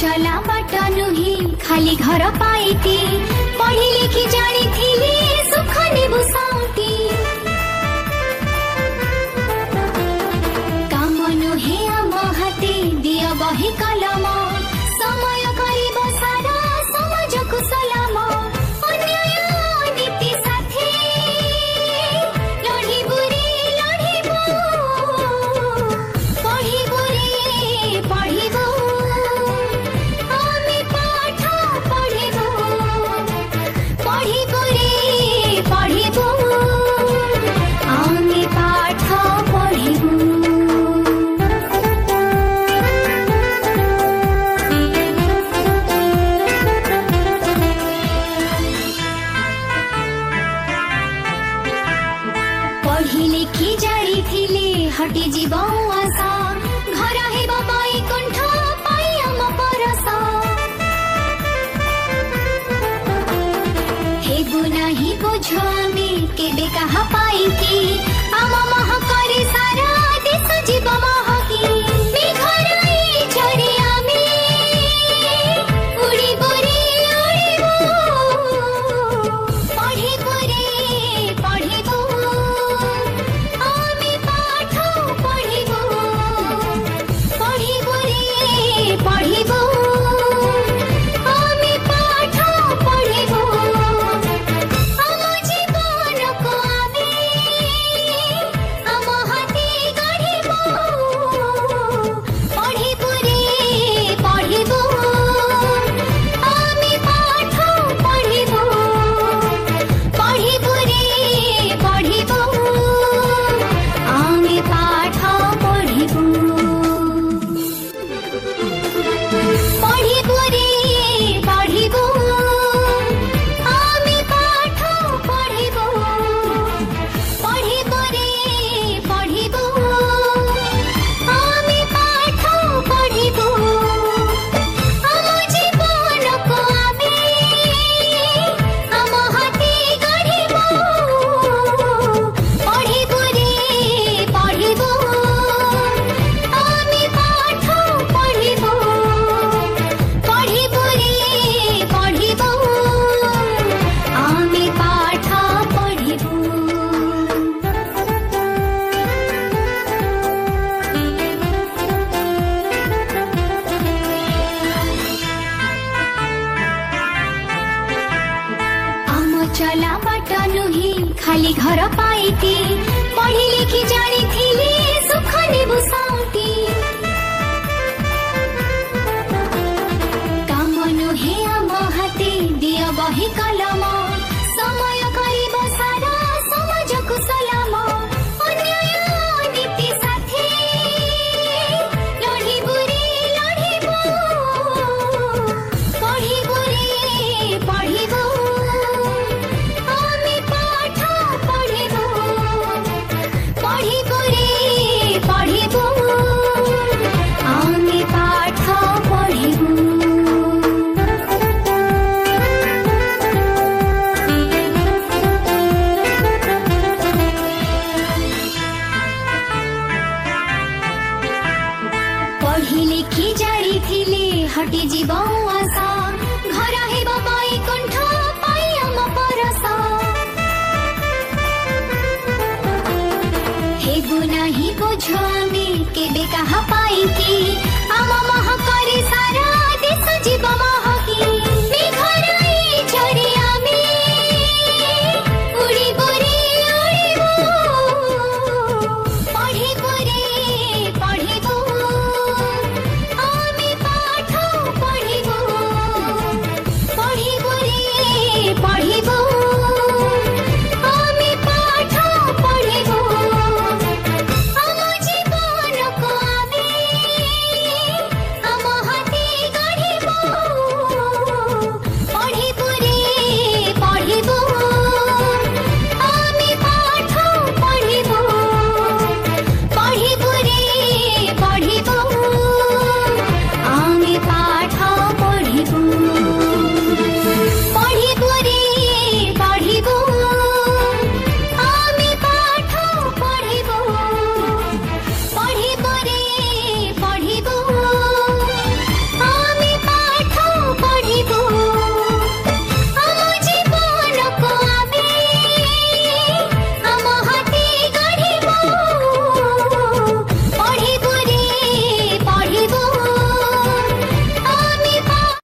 चला बाट नुही खाली घर पाइती पढ़ी लिखी जानी थी सुख नेबु साउती काम नुहे आम हाते दिया बही कलम समय करिब सारा समाज को सलाम अन्याय नीति साथी लड़िबु रे लड़िबु पढ़िबु रे पढ़िबु हटी जीव आशा घर हेब बैकुंठ पाई आम परस हेबु नाही बुझ आमे केबे कहा पाई कि आम मह करे सारा देश जीव महकी मेघराई झरे आमे उड़िबु रे उड़िबु पढ़िबु रे पढ़िबु चला बाट नुही खाली घर पाइती पढ़ी लिखी जानी थी सुख नेबु साउती काम नुहे आम हाते दिया बही कलम समय करिब सारा समाज को सलाम अन्याय नीति साथी लड़िबु रे लड़िबु पढ़िबु रे पढ़िबु पढ़ी लिखी जानी थी हटी जीव आशा घर हेब बैकुंठ पाई आम परस हेबु नाही बुझ आमे केबे कहा पाई कि आम मह करे सारा देश जीव महकी